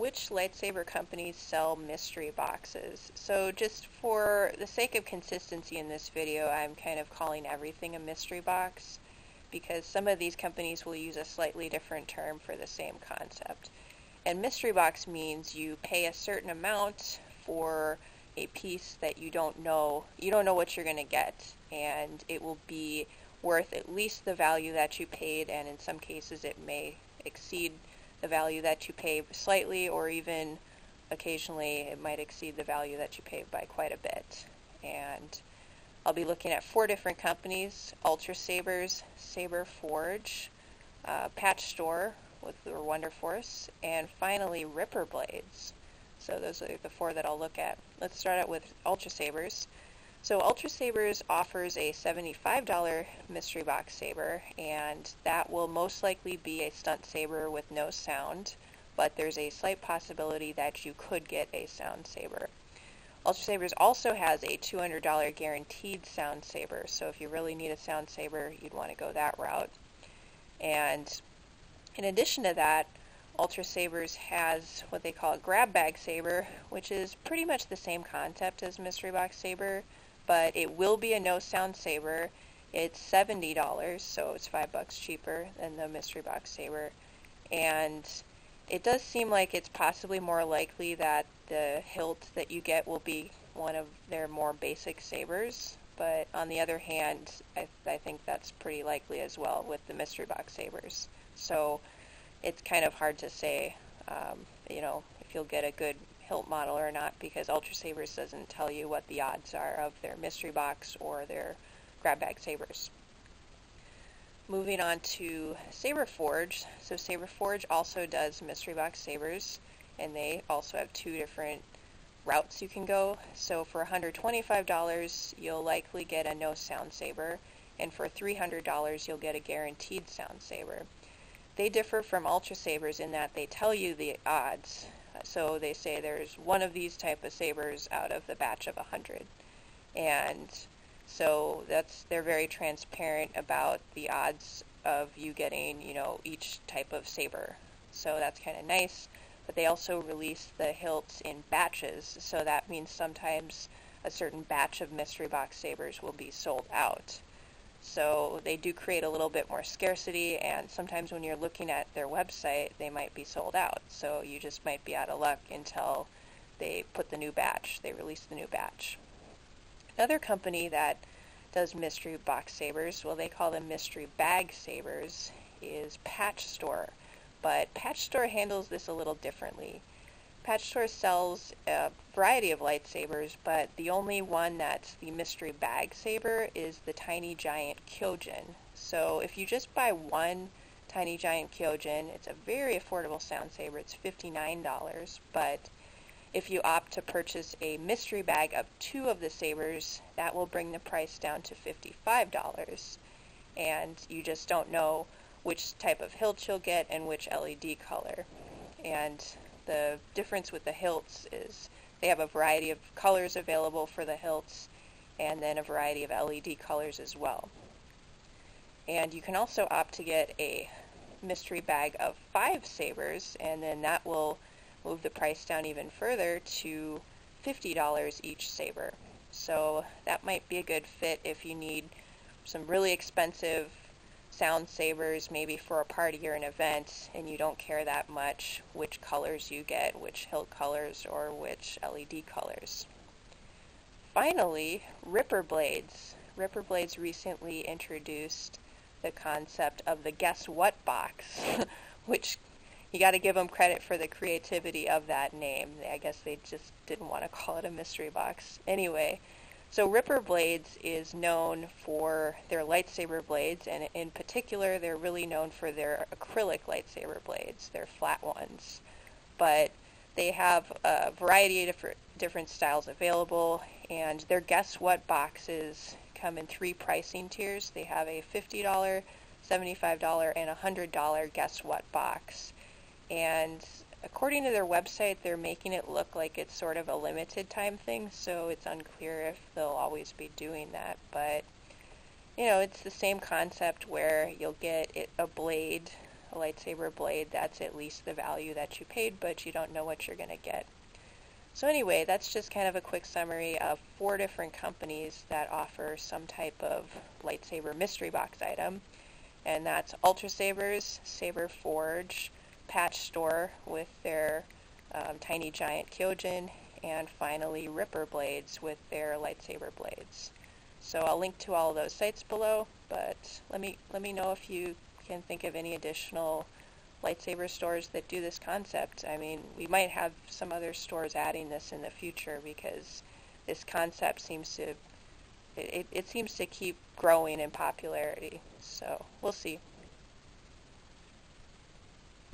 which lightsaber companies sell mystery boxes. So just for the sake of consistency in this video, I'm kind of calling everything a mystery box because some of these companies will use a slightly different term for the same concept. And mystery box means you pay a certain amount for a piece that you don't know what you're going to get, and it will be worth at least the value that you paid, and in some cases it may exceed the value that you paid slightly, or even occasionally it might exceed the value that you paid by quite a bit. And I'll be looking at 4 different companies: Ultra Sabers, Saber Forge, Patch Store with their Wonder Force, and finally Ripper Blades. So those are the 4 that I'll look at. Let's start out with Ultra Sabers. So Ultra Sabers offers a $75 mystery box saber, and that will most likely be a stunt saber with no sound, but there's a slight possibility that you could get a sound saber. Ultra Sabers also has a $200 guaranteed sound saber, so if you really need a sound saber, you'd want to go that route. And in addition to that, Ultra Sabers has what they call a grab bag saber, which is pretty much the same concept as mystery box saber, but it will be a no sound saber. It's $70, so it's $5 cheaper than the mystery box saber. And it does seem like it's possibly more likely that the hilt that you get will be one of their more basic sabers, but on the other hand, I think that's pretty likely as well with the mystery box sabers. So it's kind of hard to say, if you'll get a good hilt model or not, because Ultra Sabers doesn't tell you what the odds are of their mystery box or their grab bag sabers. Moving on to Saber Forge. So Saber Forge also does mystery box sabers, and they also have 2 different routes you can go. So for $125, you'll likely get a no sound saber, and for $300, you'll get a guaranteed sound saber. They differ from Ultra Sabers in that they tell you the odds. So they say there's one of these type of sabers out of the batch of 100. And so they're very transparent about the odds of you getting, each type of saber. So that's kind of nice. But they also release the hilts in batches, so that means sometimes a certain batch of mystery box sabers will be sold out. So they do create a little bit more scarcity, and sometimes when you're looking at their website, they might be sold out. So you just might be out of luck until they release the new batch. Another company that does mystery box sabers, well, they call them mystery bag sabers, is Patch Store. But Patch Store handles this a little differently. Patch Store sells a variety of lightsabers, but the only one that's the mystery bag saber is the Tiny Giant Kyojin. So if you just buy one Tiny Giant Kyojin, it's a very affordable sound saber. It's $59, but if you opt to purchase a mystery bag of 2 of the sabers, that will bring the price down to $55. And you just don't know which type of hilt you'll get and which LED color. And the difference with the hilts is they have a variety of colors available for the hilts, and then a variety of LED colors as well. And you can also opt to get a mystery bag of 5 sabers, and then that will move the price down even further to $50 each saber. So that might be a good fit if you need some really expensive sound sabers, maybe for a party or an event, and you don't care that much which colors you get, which hilt colors or which LED colors. Finally, Ripper Blades. Ripper Blades recently introduced the concept of the Guess What box, which you got to give them credit for the creativity of that name. I guess they just didn't want to call it a mystery box. Anyway, so Ripper Blades is known for their lightsaber blades, and in particular, they're really known for their acrylic lightsaber blades, their flat ones. But they have a variety of different styles available, and their Guess What boxes come in 3 pricing tiers. They have a $50, $75, and $100 Guess What box. And according to their website, they're making it look like it's sort of a limited time thing, so it's unclear if they'll always be doing that. But, it's the same concept where you'll get a blade a lightsaber blade that's at least the value that you paid, but you don't know what you're going to get. So anyway, that's just kind of a quick summary of 4 different companies that offer some type of lightsaber mystery box item. And that's Ultra Sabers, Saber Forge, Patch Store with their Tiny Giant Kyojin, and finally Ripper Blades with their lightsaber blades. So I'll link to all of those sites below, but let me know if you can think of any additional lightsaber stores that do this concept. I mean, we might have some other stores adding this in the future because this concept seems to it seems to keep growing in popularity. So we'll see.